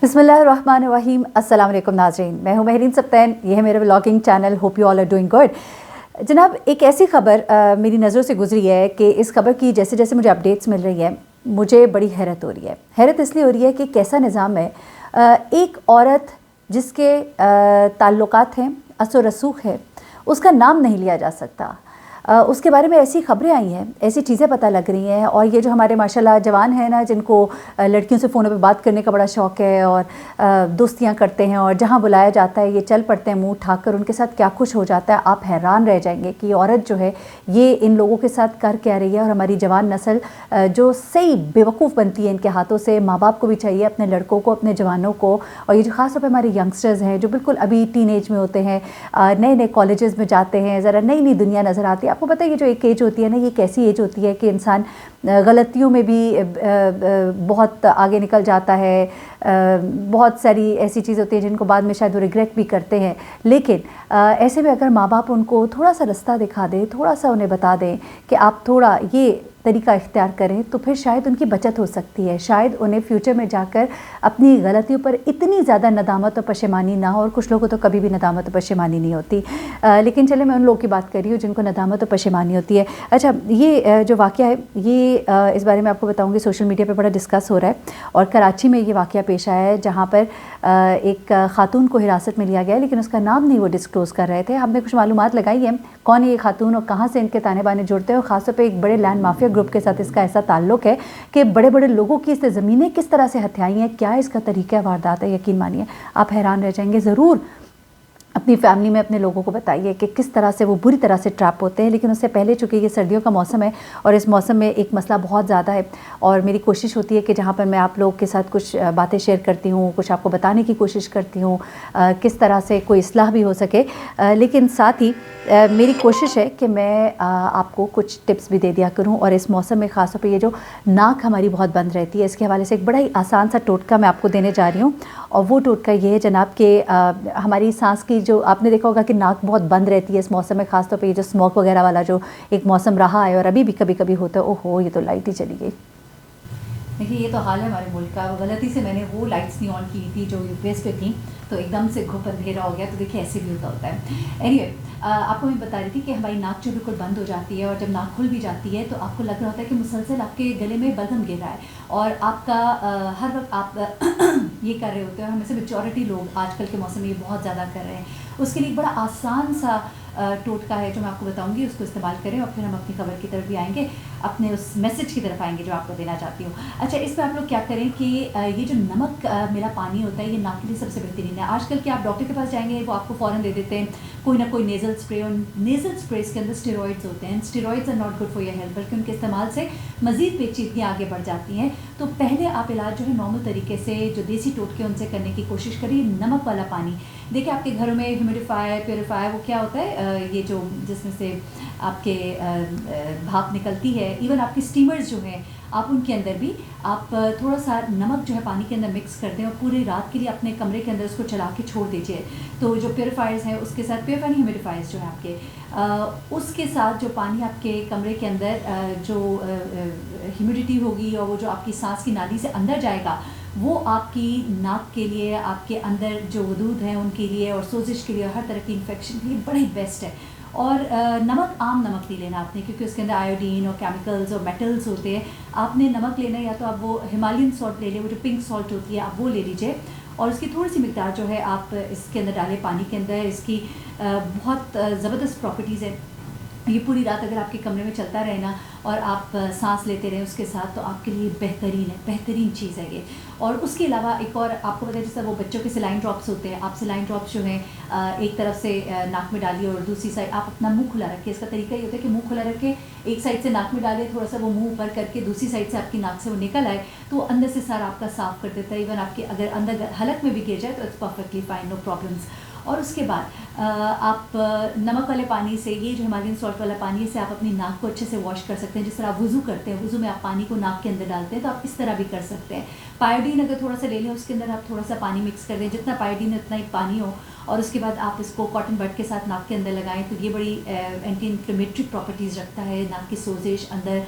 بسم اللہ الرحمن الرحیم. السلام علیکم ناظرین, میں ہوں مہرین سبطین, یہ ہے میرا vlogging channel. Hope you all are doing good. جناب, ایک ایسی خبر میری نظروں سے گزری ہے کہ اس خبر کی جیسے جیسے مجھے اپڈیٹس مل رہی ہیں مجھے بڑی حیرت ہو رہی ہے. حیرت اس لیے ہو رہی ہے کہ کیسا نظام ہے. ایک عورت جس کے تعلقات ہیں, اثر و رسوخ ہے, اس کا نام نہیں لیا جا سکتا. اس کے بارے میں ایسی خبریں آئی ہیں, ایسی چیزیں پتہ لگ رہی ہیں. اور یہ جو ہمارے ماشاءاللہ جوان ہیں نا, جن کو لڑکیوں سے فونوں پہ بات کرنے کا بڑا شوق ہے اور دوستیاں کرتے ہیں اور جہاں بلایا جاتا ہے یہ چل پڑتے ہیں منہ اٹھا کر, ان کے ساتھ کیا کچھ ہو جاتا ہے. آپ حیران رہ جائیں گے کہ یہ عورت جو ہے یہ ان لوگوں کے ساتھ کر کے آ رہی ہے. اور ہماری جوان نسل جو صحیح بیوقوف بنتی ہے ان کے ہاتھوں سے. ماں باپ کو بھی چاہیے اپنے لڑکوں کو, اپنے جوانوں کو, اور یہ جو خاص طور پہ ہمارے ینگسٹرز ہیں جو بالکل ابھی ٹین ایج میں ہوتے ہیں, نئے نئے کالجز میں جاتے ہیں, ذرا نئی نئی دنیا نظر آتی ہے. آپ کو پتہ ہے یہ جو ایک ایج ہوتی ہے نا, یہ کیسی ایج ہوتی ہے کہ انسان غلطیوں میں بھی بہت آگے نکل جاتا ہے. بہت ساری ایسی چیزیں ہوتی ہیں جن کو بعد میں شاید وہ ریگریٹ بھی کرتے ہیں. لیکن ایسے میں اگر ماں باپ ان کو تھوڑا سا رستہ دکھا دیں, تھوڑا سا انہیں بتا دیں کہ آپ تھوڑا یہ طریقہ اختیار کریں, تو پھر شاید ان کی بچت ہو سکتی ہے. شاید انہیں فیوچر میں جا کر اپنی غلطیوں پر اتنی زیادہ ندامت اور پشیمانی نہ ہو. اور کچھ لوگوں کو تو کبھی بھی ندامت اور پشیمانی نہیں ہوتی. لیکن چلے میں ان لوگوں کی بات کر رہی ہوں جن کو ندامت اور پشیمانی ہوتی ہے. اچھا, یہ جو واقعہ ہے یہ اس بارے میں آپ کو بتاؤں گی, سوشل میڈیا پہ بڑا ڈسکس ہو رہا ہے. اور کراچی میں یہ واقعہ پیش آیا ہے جہاں پر ایک خاتون کو حراست میں لیا گیا, لیکن اس کا نام نہیں وہ ڈسکلوز کر رہے تھے. ہم نے کچھ معلومات لگائی ہیں کون ہے یہ خاتون اور کہاں سے ان کے تانے بانے جڑتے ہیں. اور خاص طور پہ ایک بڑے لینڈ مافیا گروپ کے ساتھ اس کا ایسا تعلق ہے کہ بڑے بڑے لوگوں کی اس نے زمینیں کس طرح سے ہتھیائی ہیں, کیا اس کا طریقہ واردات ہے. یقین مانیے آپ حیران رہ جائیں گے. ضرور اپنی فیملی میں اپنے لوگوں کو بتائیے کہ کس طرح سے وہ بری طرح سے ٹریپ ہوتے ہیں. لیکن اس سے پہلے چونکہ یہ سردیوں کا موسم ہے اور اس موسم میں ایک مسئلہ بہت زیادہ ہے, اور میری کوشش ہوتی ہے کہ جہاں پر میں آپ لوگوں کے ساتھ کچھ باتیں شیئر کرتی ہوں, کچھ آپ کو بتانے کی کوشش کرتی ہوں کس طرح سے کوئی اصلاح بھی ہو سکے. لیکن ساتھ ہی میری کوشش ہے کہ میں آپ کو کچھ ٹپس بھی دے دیا کروں. اور اس موسم میں خاص طور پہ یہ جو ناک ہماری بہت بند رہتی ہے, اس کے حوالے سے ایک بڑا ہی آسان سا ٹوٹکا میں آپ کو دینے جا رہی ہوں. اور وہ ٹوٹکا یہ ہے جناب کہ ہماری سانس کی جو آپ نے دیکھا ہوگا کہ ناک بہت بند رہتی ہے اس موسم میں, خاص طور پہ یہ جو اسموک وغیرہ والا جو ایک موسم رہا ہے اور ابھی بھی کبھی کبھی ہوتا ہے. اوہو, یہ تو لائٹ ہی چلی گئی. دیکھیے یہ تو حال ہے ہمارے ملک کا. غلطی سے میں نے وہ لائٹس نہیں آن کی تھی جو یو پی ایس پہ تھیں, تو ایک دم سے گھپ اندھیرا ہو گیا. تو دیکھیے ایسے بھی ہوتا ہے. اینی آپ کو میں بتا رہی تھی کہ ہماری ناک جو بالکل بند ہو جاتی ہے, اور جب ناک کھل بھی جاتی ہے تو آپ کو لگ رہا ہوتا ہے کہ مسلسل آپ کے گلے میں بلغم گر رہا ہے, اور آپ کا ہر وقت آپ یہ کر رہے ہوتے ہیں. اور ہمیں سے میجورٹی لوگ آج کل کے موسم میں یہ بہت زیادہ کر رہے ہیں. اس کے لیے ایک بڑا آسان سا ٹوٹکا ہے جو میں آپ کو بتاؤں گی, اس کو استعمال کریں. اور پھر ہم اپنی خبر کی طرف بھی آئیں گے, اپنے اس میسج کی طرف آئیں گے جو آپ کو دینا چاہتی ہوں. اچھا, اس میں آپ لوگ کیا کریں کہ یہ جو نمک میرا پانی ہوتا ہے یہ ناک کے لیے سب سے بہترین ہے. آج کل کہ آپ ڈاکٹر کے پاس جائیں گے وہ آپ کو فوراً دے دیتے ہیں کوئی نہ کوئی نیزل اسپرے, اور نیزل اسپریز کے اندر اسٹیرائڈز ہوتے ہیں. Steroids are not good for your health, بلکہ ان کے استعمال سے مزید پیچیدگیاں آگے بڑھ جاتی ہیں. تو پہلے آپ علاج جو ہے نارمل طریقے سے جو دیسی ٹوٹکے ان سے کرنے کی کوشش کریے. نمک والا پانی دیکھیں, آپ کے گھروں میں ہیومیڈیفائر, پیوریفائر, وہ کیا ہوتا ہے یہ جو جس میں سے آپ کے بھاپ نکلتی ہے, ایون آپ کے اسٹیمرز جو ہیں آپ ان کے اندر بھی آپ تھوڑا سا نمک جو ہے پانی کے اندر مکس کر دیں, اور پورے رات کے لیے اپنے کمرے کے اندر اس کو چلا کے چھوڑ دیجیے. تو جو پیوریفائرز ہیں اس کے ساتھ, پیوریفائر ہیومیڈیفائرز جو ہیں آپ کے, اس کے ساتھ جو پانی آپ کے کمرے کے اندر جو ہیومیڈیٹی ہوگی اور وہ جو آپ کی سانس کی نالی سے اندر جائے گا, وہ آپ کی ناک کے لیے, آپ کے اندر جو ودود ہیں ان کے لیے, اور سوزش کے لیے, اور ہر طرح کی انفیکشن کے لیے بڑی بیسٹ ہے. اور نمک عام نمک نہیں لینا آپ نے, کیونکہ اس کے اندر آیوڈین اور کیمیکلز اور میٹلز ہوتے ہیں. آپ نے نمک لینا یا تو آپ وہ ہمالین سالٹ لے لیں, وہ جو پنک سالٹ ہوتی ہے آپ وہ لے لیجیے, اور اس کی تھوڑی سی مقدار جو ہے آپ اس کے اندر ڈالیں پانی کے اندر. اس کی بہت زبردست پراپرٹیز ہیں. یہ پوری رات اگر آپ کے کمرے میں چلتا رہے نا اور آپ سانس لیتے رہیں اس کے ساتھ, تو آپ کے لیے بہترین ہے, بہترین چیز ہے یہ. اور اس کے علاوہ ایک اور آپ کو پتہ ہے جیسا وہ بچوں کے سلائن ڈراپس ہوتے ہیں, آپ سلائن ڈراپس جو ہیں ایک طرف سے ناک میں ڈالیے اور دوسری سائڈ آپ اپنا منہ کھلا رکھیں. اس کا طریقہ یہ ہوتا ہے کہ منہ کھلا رکھے, ایک سائڈ سے ناک میں ڈالے, تھوڑا سا وہ منہ اوپر کر کے دوسری سائڈ سے آپ کی ناک سے وہ نکل آئے, تو وہ اندر سے سارا آپ کا صاف کر دیتا ہے. ایون آپ کے اگر اندر حلق میں بھی گر جائے تو it's perfectly fine, no problems. اور اس کے بعد آپ نمک والے پانی سے, یہ جو ہمالین سالٹ والا پانی ہے, سے آپ اپنی ناک کو اچھے سے واش کر سکتے ہیں. جس طرح آپ وضو کرتے ہیں, وضو میں آپ پانی کو ناک کے اندر ڈالتے ہیں, تو آپ اس طرح بھی کر سکتے ہیں. پائیوڈین اگر تھوڑا سا لے لیں, اس کے اندر آپ تھوڑا سا پانی مکس کر دیں, جتنا پائیوڈین اتنا ہی پانی ہو, اور اس کے بعد آپ اس کو کاٹن بڈ کے ساتھ ناک کے اندر لگائیں. تو یہ بڑی اینٹی انفلیمیٹری پراپرٹیز رکھتا ہے, ناک کی سوزش, اندر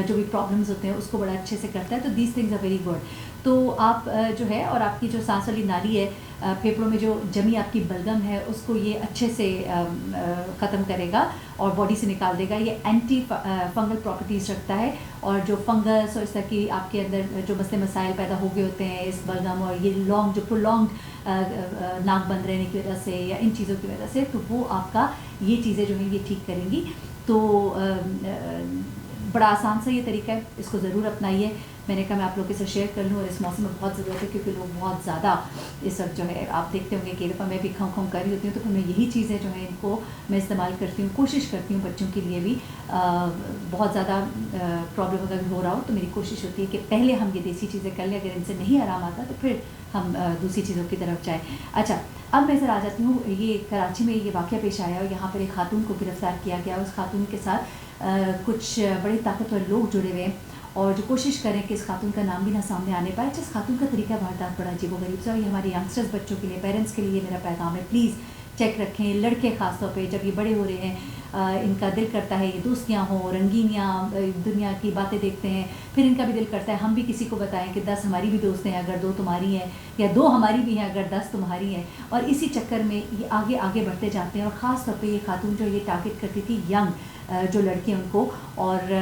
جو بھی پرابلمز ہوتے ہیں اس کو بڑا اچھے سے کرتا ہے. تو these things are very good. تو آپ جو ہے اور آپ کی جو سانس والی نالی ہے پھیپھڑوں میں جو جمی آپ کی بلغم ہے اس کو یہ اچھے سے ختم کرے گا اور باڈی سے نکال دے گا. یہ اینٹی فنگل پراپرٹیز رکھتا ہے اور جو فنگس اور اس طرح کی آپ کے اندر جو مسئلے مسائل پیدا ہو گئے ہوتے ہیں اس بلغم اور یہ لانگ جو پرولونگ ناک بند رہنے کی وجہ سے یا ان چیزوں کی وجہ سے, تو وہ آپ کا یہ چیزیں جو ہیں یہ ٹھیک کریں گی. تو بڑا آسان سا یہ طریقہ ہے, اس کو ضرور اپنائیے. میں نے کہا میں آپ لوگوں کے ساتھ شیئر کر لوں اور اس موسم میں بہت ضرورت ہے کیونکہ لوگ بہت زیادہ اس وقت جو ہے آپ دیکھتے ہوں گے کہ دفعہ میں بھی کھاؤں کھاؤں کر رہی ہوتی ہوں تو پھر میں یہی چیزیں جو ہیں ان کو میں استعمال کرتی ہوں, کوشش کرتی ہوں بچوں کے لیے بھی. بہت زیادہ پرابلم اگر ہو رہا ہو تو میری کوشش ہوتی ہے کہ پہلے ہم یہ دیسی چیزیں کر لیں, اگر ان سے نہیں آرام آتا تو پھر ہم دوسری چیزوں کی طرف جائیں. اچھا اب میں ذرا آ جاتی ہوں, یہ کراچی میں یہ واقعہ پیش آیا اور یہاں پر ایک خاتون کو گرفتار کیا گیا. اس خاتون کے ساتھ کچھ بڑے طاقتور لوگ جڑے ہوئے ہیں اور جو کوشش کریں کہ اس خاتون کا نام بھی نہ سامنے آنے پائے. جس خاتون کا طریقہ واردات بڑا عجیب و غریب سے, اور یہ ہمارے ینگسٹرز بچوں کے لیے, پیرنٹس کے لیے میرا پیغام ہے, پلیز چیک رکھیں. لڑکے خاص طور پہ جب یہ بڑے ہو رہے ہیں ان کا دل کرتا ہے یہ دوستیاں ہوں, رنگینیاں, دنیا کی باتیں دیکھتے ہیں, پھر ان کا بھی دل کرتا ہے ہم بھی کسی کو بتائیں کہ 10 ہماری بھی دوست ہیں اگر 2 تمہاری ہیں, یا 2 ہماری بھی ہیں اگر 10 تمہاری ہیں. اور اسی چکر میں یہ آگے آگے بڑھتے جاتے ہیں. اور خاص طور پہ یہ خاتون جو یہ ٹارگٹ کرتی تھی ینگ جو لڑکے ان کو, اور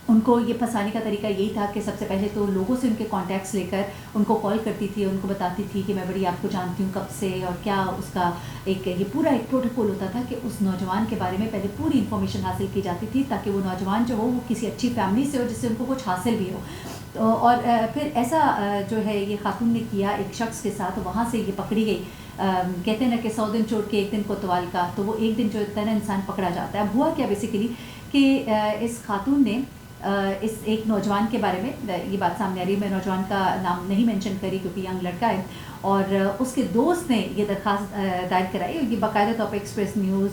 ان کو یہ پھنسانے کا طریقہ یہی تھا کہ سب سے پہلے تو لوگوں سے ان کے کانٹیکٹس لے کر ان کو کال کرتی تھی, ان کو بتاتی تھی کہ میں بڑی آپ کو جانتی ہوں کب سے اور کیا. اس کا ایک یہ پورا ایک پروٹوکول ہوتا تھا کہ اس نوجوان کے بارے میں پہلے پوری انفارمیشن حاصل کی جاتی تھی تاکہ وہ نوجوان جو ہو وہ کسی اچھی فیملی سے ہو جس سے ان کو کچھ حاصل بھی ہو. اور پھر ایسا جو ہے یہ خاتون نے کیا ایک شخص کے ساتھ, وہاں سے یہ پکڑی گئی. کہتے ہیں نا کہ 100 دن چھوڑ کے ایک دن کوتوال کا, تو وہ ایک دن جو ہے نا انسان پکڑا جاتا ہے. اب ہوا کیا بیسیکلی کہ اس خاتون نے اس ایک نوجوان کے بارے میں یہ بات سامنے آ رہی ہے, میں نوجوان کا نام نہیں مینشن کری کیونکہ ینگ لڑکا ہے, اور اس کے دوست نے یہ درخواست دائر کرائی, اور یہ باقاعدہ طور پہ ایکسپریس نیوز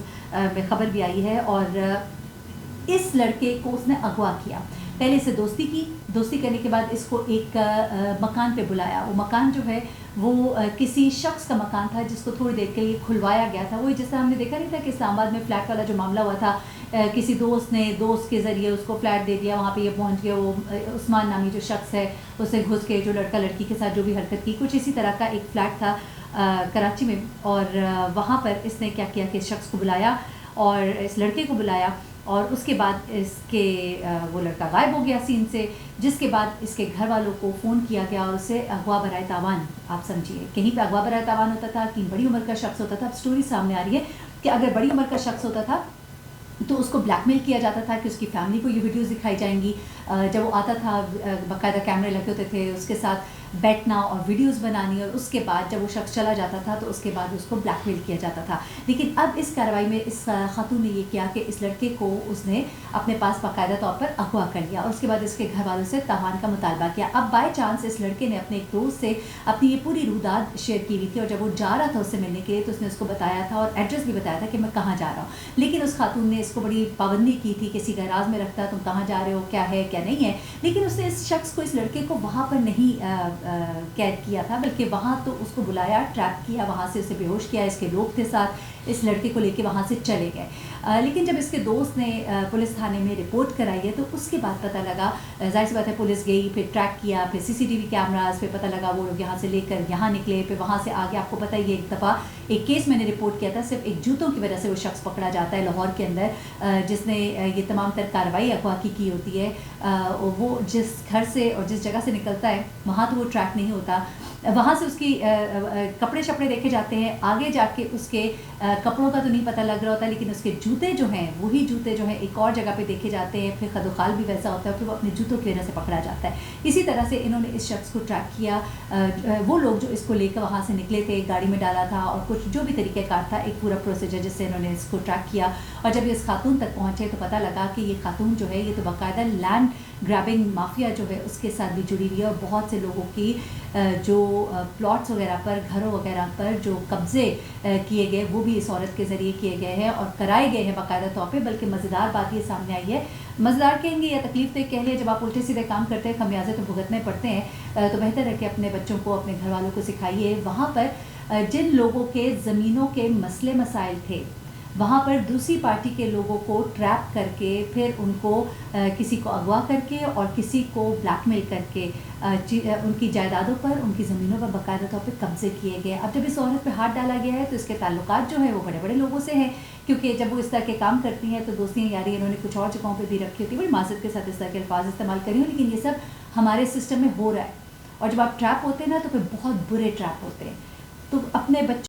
میں خبر بھی آئی ہے. اور اس لڑکے کو اس نے اغوا کیا, پہلے سے دوستی کرنے کے بعد اس کو ایک مکان پہ بلایا. وہ مکان جو ہے وہ کسی شخص کا مکان تھا جس کو تھوڑی دیر کے لیے کھلوایا گیا تھا. وہی جس طرح ہم نے دیکھا نہیں تھا کہ اسلام آباد میں فلیٹ والا جو معاملہ ہوا تھا, کسی دوست نے دوست کے ذریعے اس کو فلیٹ دے دیا, وہاں پہ یہ پہنچ گیا, وہ عثمان نامی جو شخص ہے اسے گھس کے جو لڑکا لڑکی کے ساتھ جو بھی حرکت کی, کچھ اسی طرح کا ایک فلیٹ تھا کراچی میں. اور وہاں پر اس نے کیا کیا کہ اس شخص کو بلایا اور اس لڑکے کو بلایا, اور اس کے بعد اس کے وہ لڑکا غائب ہو گیا سین سے, جس کے بعد اس کے گھر والوں کو فون کیا گیا اور اسے اغوا برائے تاوان, آپ سمجھیے کہیں پہ اغوا برائے تاوان ہوتا تھا, کہیں بڑی عمر کا شخص ہوتا تھا. اب اسٹوری سامنے آ رہی ہے کہ اگر بڑی عمر کا شخص ہوتا تھا تو اس کو بلیک میل کیا جاتا تھا کہ اس کی فیملی کو یہ ویڈیوز دکھائی جائیں گی. جب وہ آتا تھا باقاعدہ کیمرے لگے ہوتے تھے, اس کے ساتھ بیٹھنا اور ویڈیوز بنانی, اور اس کے بعد جب وہ شخص چلا جاتا تھا تو اس کے بعد اس کو بلیک میل کیا جاتا تھا. لیکن اب اس کارروائی میں اس خاتون نے یہ کیا کہ اس لڑکے کو اس نے اپنے پاس باقاعدہ طور پر اغوا کر لیا, اور اس کے بعد اس کے گھر والوں سے تاوان کا مطالبہ کیا. اب بائی چانس اس لڑکے نے اپنے ایک دوست سے اپنی یہ پوری روداد شیئر کی ہوئی تھی, اور جب وہ جا رہا تھا اس سے ملنے کے لیے تو اس نے اس کو بتایا تھا اور ایڈریس بھی بتایا تھا کہ میں کہاں جا رہا ہوں. لیکن اس خاتون نے اس کو بڑی پابندی کی تھی, کسی کا راز میں رکھتا تم کہاں جا رہے ہو, کیا ہے کیا نہیں ہے. لیکن اس نے اس شخص کو, اس لڑکے کو وہاں پر نہیں قید کیا تھا, بلکہ وہاں تو اس کو بلایا, ٹریپ کیا, وہاں سے اسے بے ہوش کیا, اس کے لوگ تھے ساتھ, اس لڑکے کو لے کے وہاں سے چلے گئے. لیکن جب اس کے دوست نے پولیس تھانے میں رپورٹ کرائی ہے تو اس کے بعد پتہ لگا, ظاہر سی بات ہے پولیس گئی, پھر ٹریک کیا, پھر CCTV کیمراز, پھر پتہ لگا وہ لوگ یہاں سے لے کر یہاں نکلے, پھر وہاں سے آگے آپ کو پتہ ہی ہے ایک دفعہ ایک کیس میں نے رپورٹ کیا تھا, صرف ایک جوتوں کی وجہ سے وہ شخص پکڑا جاتا ہے لاہور کے اندر, جس نے یہ تمام تر کارروائی اغوا کی ہوتی ہے. وہ جس گھر سے اور جس جگہ سے نکلتا ہے وہاں تو وہ ٹریک نہیں ہوتا, وہاں سے اس کی کپڑے شپڑے دیکھے جاتے ہیں, آگے جا کے اس کے کپڑوں کا تو نہیں پتہ لگ رہا ہوتا, لیکن اس کے جوتے جو ہیں وہی جوتے جو ہیں ایک اور جگہ پہ دیکھے جاتے ہیں, پھر خد و خال بھی ویسا ہوتا ہے, پھر وہ اپنے جوتوں کی وجہ سے پکڑا جاتا ہے. اسی طرح سے انہوں نے اس شخص کو ٹریک کیا, وہ لوگ جو اس کو لے کر وہاں سے نکلے تھے, گاڑی میں ڈالا تھا, اور کچھ جو بھی طریقہ کار تھا, ایک پورا پروسیجر جس سے انہوں نے اس کو ٹریک کیا. اور جب اس خاتون تک پہنچے تو پتہ لگا کہ یہ خاتون جو ہے یہ تو باقاعدہ لینڈ گرابنگ مافیا جو ہے اس کے ساتھ بھی جڑی ہوئی ہے, اور بہت سے لوگوں کی جو پلاٹس وغیرہ پر, گھروں وغیرہ پر جو قبضے کیے گئے وہ بھی اس عورت کے ذریعے کیے گئے ہیں اور کرائے گئے ہیں باقاعدہ طور پہ. بلکہ مزیدار بات یہ سامنے آئی ہے, مزیدار کہیں گے یا تکلیف دہ کہہ لیں, جب آپ الٹے سیدھے کام کرتے ہیں خمیازے تو بھگتنے پڑتے ہیں, تو بہتر ہے کہ اپنے بچوں کو, اپنے گھر والوں کو سکھائیے. وہاں پر جن لوگوں کے زمینوں کے مسئلے مسائل تھے, وہاں پر دوسری پارٹی کے لوگوں کو ٹریپ کر کے پھر ان کو کسی کو اغوا کر کے اور کسی کو بلیک میل کر کے ان کی جائیدادوں پر ان کی زمینوں پر باقاعدہ طور پہ قبضے کیے گئے. اب جب اس عورت پہ ہاتھ ڈالا گیا ہے تو اس کے تعلقات جو ہیں وہ بڑے بڑے لوگوں سے ہیں, کیونکہ جب وہ اس طرح کے کام کرتی ہیں تو دوستیاں یاری انہوں نے کچھ اور جگہوں پہ بھی رکھی ہوتی ہے, بڑی معذرت کے ساتھ اس طرح کے الفاظ استعمال کری ہوں, لیکن یہ سب ہمارے سسٹم میں ہو رہا ہے. اور جب آپ ٹریپ ہوتے ہیں نا تو پھر بہت برے ٹریپ ہوتے ہیں. تو اپنے بچوں